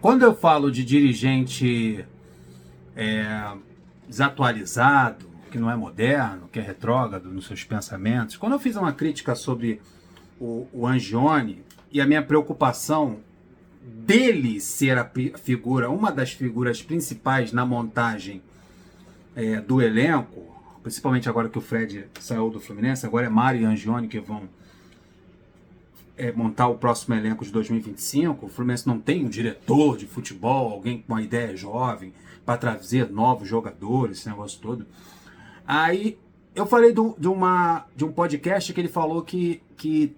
Quando eu falo de dirigente desatualizado, que não é moderno, que é retrógrado nos seus pensamentos, quando eu fiz uma crítica sobre o Angione e a minha preocupação dele ser a figura, uma das figuras principais na montagem do elenco, principalmente agora que o Fred saiu do Fluminense, agora é Mário e Angione que vão montar o próximo elenco de 2025. O Fluminense não tem um diretor de futebol, alguém com uma ideia jovem para trazer novos jogadores, esse negócio todo. Aí eu falei de um podcast que ele falou que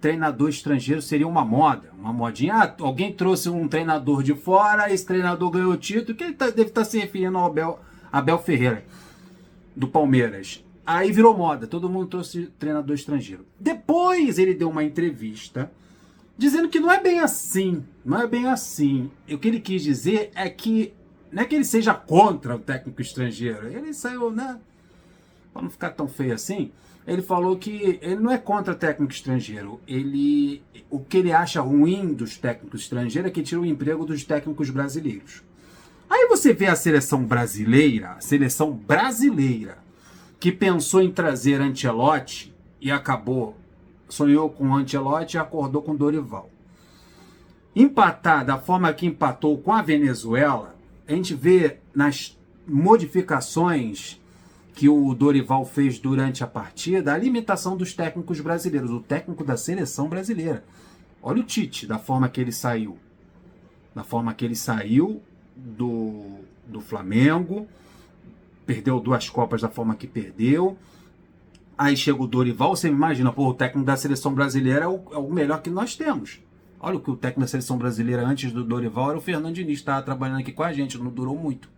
treinador estrangeiro seria uma moda, uma modinha. Ah, alguém trouxe um treinador de fora, esse treinador ganhou o título, que ele deve estar se referindo ao Abel Ferreira, do Palmeiras. Aí virou moda, todo mundo trouxe treinador estrangeiro. Depois ele deu uma entrevista dizendo que não é bem assim, não é bem assim. E o que ele quis dizer é que não é que ele seja contra o técnico estrangeiro, ele saiu, né, para não ficar tão feio assim, ele falou que ele não é contra técnico estrangeiro, o que ele acha ruim dos técnicos estrangeiros é que tira o emprego dos técnicos brasileiros. Aí você vê a seleção brasileira, que pensou em trazer Ancelotti e sonhou com Ancelotti e acordou com Dorival. Empatar da forma que empatou com a Venezuela, a gente vê nas modificações que o Dorival fez durante a partida, a limitação dos técnicos brasileiros, o técnico da seleção brasileira. Olha o Tite, da forma que ele saiu. Da forma que ele saiu do Flamengo, perdeu 2 Copas da forma que perdeu. Aí chega o Dorival, você imagina, o técnico da seleção brasileira é o melhor que nós temos. Olha o que o técnico da seleção brasileira antes do Dorival era o Fernando Diniz, estava trabalhando aqui com a gente, não durou muito.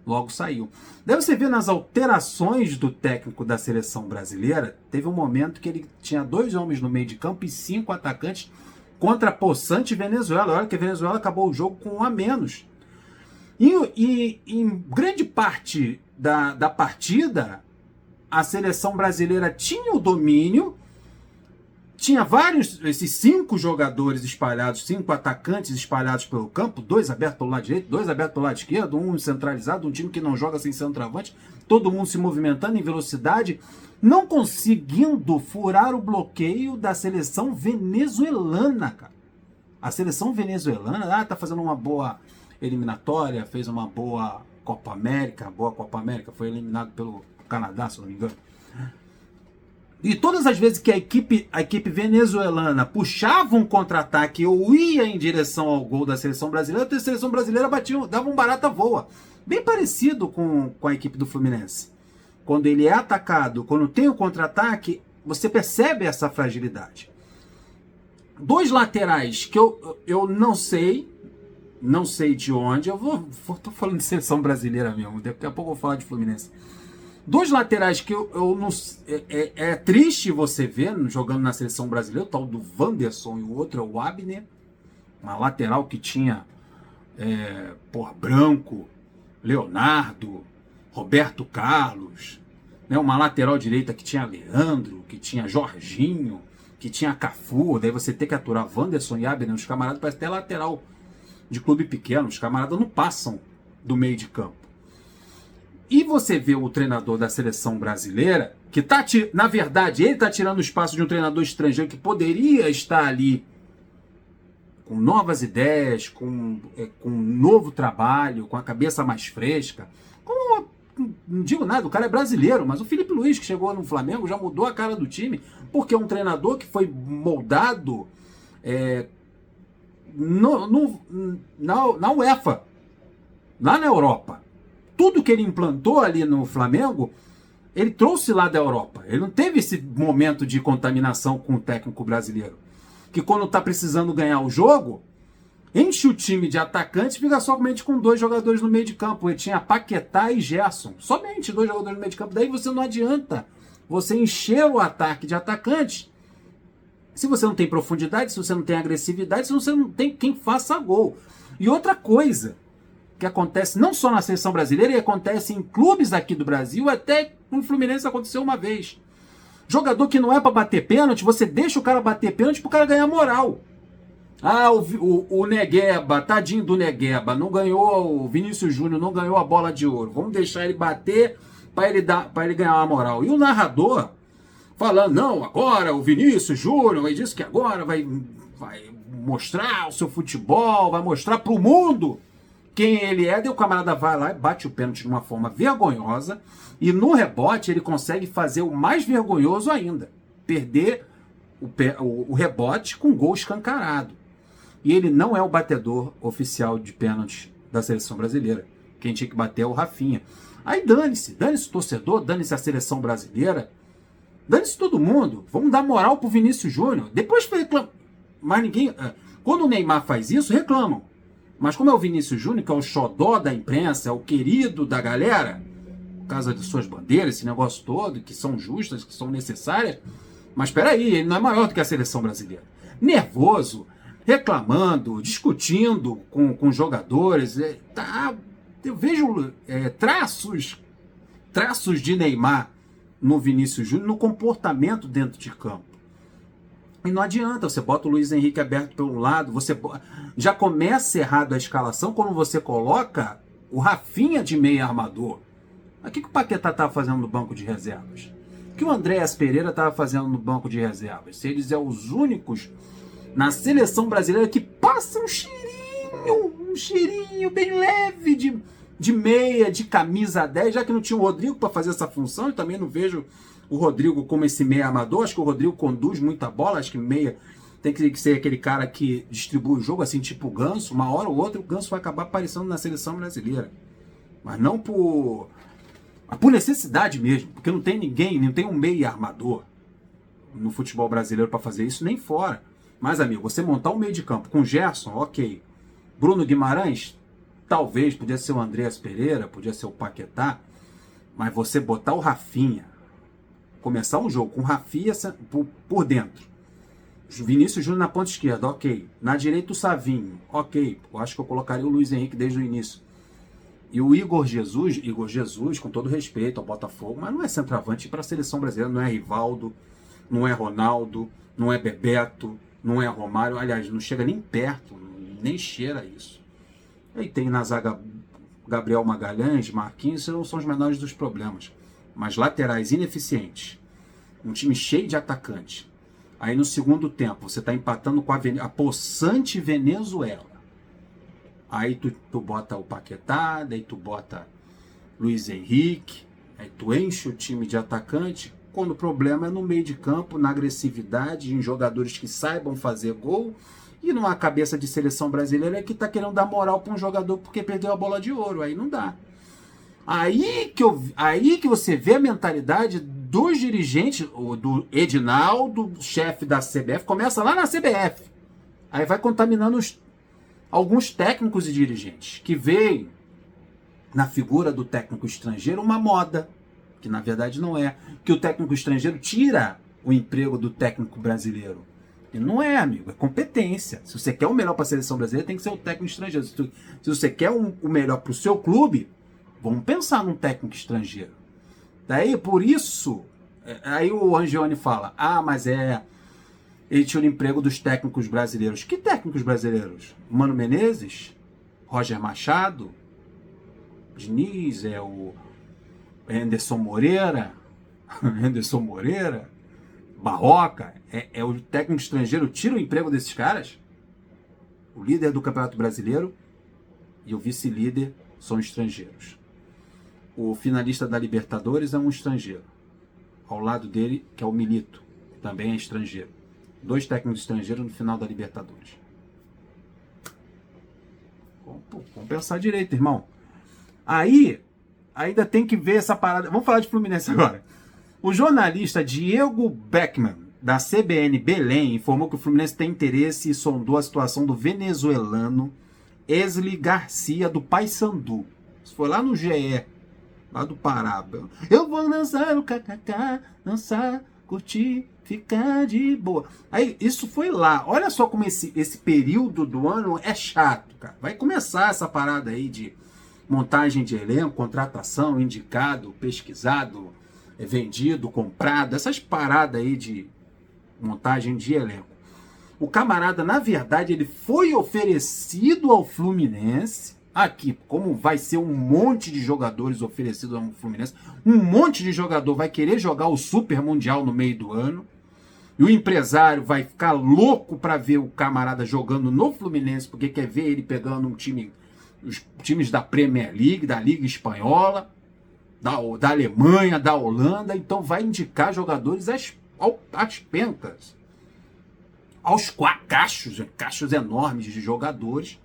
Logo saiu. Daí você vê nas alterações do técnico da seleção brasileira, teve um momento que ele tinha 2 homens no meio de campo e 5 atacantes contra Poçante e Venezuela. Olha que a Venezuela acabou o jogo com 1 a menos. E em grande parte da partida, a seleção brasileira tinha o domínio, tinha esses 5 jogadores espalhados, 5 atacantes espalhados pelo campo, 2 abertos pelo lado direito, 2 abertos pelo lado esquerdo, um centralizado, um time que não joga sem centroavante, todo mundo se movimentando em velocidade, não conseguindo furar o bloqueio da seleção venezuelana, cara. A seleção venezuelana tá fazendo uma boa eliminatória, fez uma boa Copa América, foi eliminado pelo Canadá, se não me engano. E todas as vezes que a equipe venezuelana puxava um contra-ataque ou ia em direção ao gol da seleção brasileira, a seleção brasileira dava um barata voa. Bem parecido com a equipe do Fluminense. Quando ele é atacado, quando tem o contra-ataque, você percebe essa fragilidade. 2 laterais que eu não sei de onde, tô falando de seleção brasileira mesmo, daqui a pouco eu vou falar de Fluminense. 2 laterais que eu não... É triste você ver jogando na seleção brasileira, o tal do Wanderson e o outro é o Abner. Uma lateral que tinha Branco, Leonardo, Roberto Carlos. Né? Uma lateral direita que tinha Leandro, que tinha Jorginho, que tinha Cafu. Daí você tem que aturar Wanderson e Abner. Os camaradas parecem até lateral de clube pequeno. Os camaradas não passam do meio de campo. E você vê o treinador da seleção brasileira, que na verdade, ele está tirando o espaço de um treinador estrangeiro que poderia estar ali com novas ideias, com um novo trabalho, com a cabeça mais fresca. Não digo nada, o cara é brasileiro, mas o Felipe Luiz, que chegou no Flamengo, já mudou a cara do time, porque é um treinador que foi moldado na UEFA, lá na Europa. Tudo que ele implantou ali no Flamengo, ele trouxe lá da Europa. Ele não teve esse momento de contaminação com o técnico brasileiro. Que quando está precisando ganhar o jogo, enche o time de atacantes e fica somente com 2 jogadores no meio de campo. Ele tinha Paquetá e Gerson. Somente 2 jogadores no meio de campo. Daí você não adianta você encher o ataque de atacantes se você não tem profundidade, se você não tem agressividade, se você não tem quem faça gol. E outra coisa que acontece não só na seleção brasileira, e acontece em clubes aqui do Brasil, até no Fluminense aconteceu uma vez. Jogador que não é para bater pênalti, você deixa o cara bater pênalti pro cara ganhar moral. Ah, o Negueba, tadinho do Negueba, não ganhou, o Vinícius Júnior não ganhou a bola de ouro. Vamos deixar ele bater para ele ganhar uma moral. E o narrador falando, não, agora o Vinícius Júnior, ele disse que agora vai mostrar o seu futebol, vai mostrar para o mundo quem ele é. Daí o camarada vai lá e bate o pênalti de uma forma vergonhosa. E no rebote ele consegue fazer o mais vergonhoso ainda. Perder o rebote com gol escancarado. E ele não é o batedor oficial de pênalti da seleção brasileira. Quem tinha que bater é o Rafinha. Aí dane-se o torcedor, dane-se a seleção brasileira, dane-se todo mundo. Vamos dar moral pro Vinícius Júnior. Depois reclamam. Mas ninguém... Quando o Neymar faz isso, reclamam. Mas como é o Vinícius Júnior, que é o xodó da imprensa, é o querido da galera, por causa de suas bandeiras, esse negócio todo, que são justas, que são necessárias, mas espera aí, ele não é maior do que a seleção brasileira. Nervoso, reclamando, discutindo com jogadores. Eu vejo traços de Neymar no Vinícius Júnior, no comportamento dentro de campo. E não adianta, você bota o Luiz Henrique aberto pelo lado, você já começa errado a escalação quando você coloca o Rafinha de meio armador. O que o Paquetá estava fazendo no banco de reservas? O que o Andréas Pereira estava fazendo no banco de reservas? Se eles são os únicos na seleção brasileira que passam um cheirinho bem leve de meia, de camisa 10, já que não tinha o Rodrigo para fazer essa função. Eu também não vejo o Rodrigo como esse meia amador. Acho que o Rodrigo conduz muita bola, acho que meia tem que ser aquele cara que distribui o jogo, assim, tipo o Ganso. Uma hora ou outra o Ganso vai acabar aparecendo na seleção brasileira. Mas não por necessidade mesmo, porque não tem ninguém, não tem um meia armador no futebol brasileiro para fazer isso, nem fora. Mas, amigo, você montar um meio de campo com Gerson, ok. Bruno Guimarães, talvez, podia ser o Andréas Pereira, podia ser o Paquetá, mas você botar o Rafinha, começar um jogo com o Rafinha por dentro, Vinícius Júnior na ponta esquerda, ok. Na direita o Savinho, ok. Eu acho que eu colocaria o Luiz Henrique desde o início. E o Igor Jesus, com todo respeito ao Botafogo, mas não é centroavante para a seleção brasileira, não é Rivaldo, não é Ronaldo, não é Bebeto, não é Romário, aliás, não chega nem perto, nem cheira isso. Aí tem na zaga Gabriel Magalhães, Marquinhos, são os menores dos problemas. Mas laterais ineficientes, um time cheio de atacantes. Aí no segundo tempo, você está empatando com a possante Venezuela. Aí tu bota o Paquetá, daí tu bota Luiz Henrique, aí tu enche o time de atacante, quando o problema é no meio de campo, na agressividade, em jogadores que saibam fazer gol, e numa cabeça de seleção brasileira que tá querendo dar moral para um jogador porque perdeu a bola de ouro, aí não dá. Aí que você vê a mentalidade dos dirigentes, do Edinaldo, chefe da CBF, começa lá na CBF, aí vai contaminando alguns técnicos e dirigentes, que veem na figura do técnico estrangeiro uma moda, que na verdade não é, que o técnico estrangeiro tira o emprego do técnico brasileiro. E não é, amigo, é competência. Se você quer o melhor para a seleção brasileira, tem que ser o técnico estrangeiro. Se você quer o melhor para o seu clube, vamos pensar num técnico estrangeiro. Daí, por isso, aí o Angione fala, mas ele tira o emprego dos técnicos brasileiros. Que técnicos brasileiros? Mano Menezes? Roger Machado? Diniz? O Anderson Moreira? Barroca? O técnico estrangeiro tira o emprego desses caras? O líder do Campeonato Brasileiro e o vice-líder são estrangeiros. O finalista da Libertadores é um estrangeiro. Ao lado dele, que é o Milito, também é estrangeiro. 2 técnicos estrangeiros no final da Libertadores. Vamos pensar direito, irmão. Aí, ainda tem que ver essa parada. Vamos falar de Fluminense agora. O jornalista Diego Beckman, da CBN Belém, informou que o Fluminense tem interesse e sondou a situação do venezuelano Esli Garcia, do Paysandu. Isso foi lá no GE, lá do Pará. Eu vou dançar o kkk, dançar, curtir, ficar de boa. Aí, isso foi lá. Olha só como esse período do ano é chato, cara. Vai começar essa parada aí de montagem de elenco, contratação, indicado, pesquisado, vendido, comprado, essas paradas aí de montagem de elenco. O camarada, na verdade, ele foi oferecido ao Fluminense. Aqui, como vai ser um monte de jogadores oferecidos ao Fluminense, um monte de jogador vai querer jogar o Super Mundial no meio do ano. E o empresário vai ficar louco para ver o camarada jogando no Fluminense, porque quer ver ele pegando um time, os times da Premier League, da Liga Espanhola, da Alemanha, da Holanda. Então vai indicar jogadores às pencas, aos cachos enormes de jogadores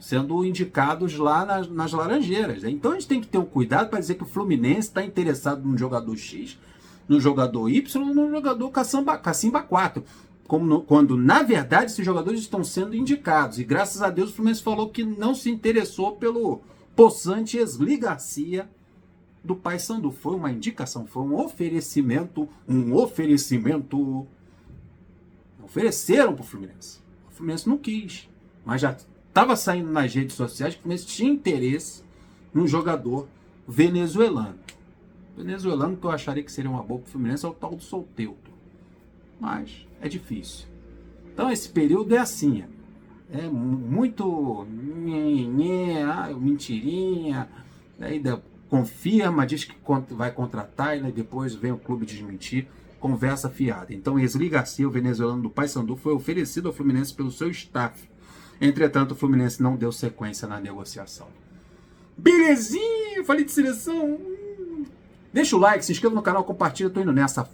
sendo indicados lá nas Laranjeiras. Então a gente tem que ter um cuidado para dizer que o Fluminense está interessado num jogador X, no jogador Y, no jogador Cacimba 4. Quando, na verdade, esses jogadores estão sendo indicados. E graças a Deus o Fluminense falou que não se interessou pelo possante Esli Garcia do Paysandu. Foi uma indicação, foi um oferecimento. Ofereceram para o Fluminense. O Fluminense não quis, mas já estava saindo nas redes sociais que o Fluminense tinha interesse num jogador venezuelano. Venezuelano que eu acharia que seria uma boa para o Fluminense é o tal do Soteldo. Mas é difícil. Então esse período é assim. É muito mentirinha. Ainda confirma, diz que vai contratar e depois vem o clube desmentir. Conversa fiada. Então Esli Garcia, o venezuelano do Paysandu, foi oferecido ao Fluminense pelo seu staff. Entretanto, o Fluminense não deu sequência na negociação. Belezinha, falei de seleção. Deixa o like, se inscreva no canal, compartilha, tô indo nessa.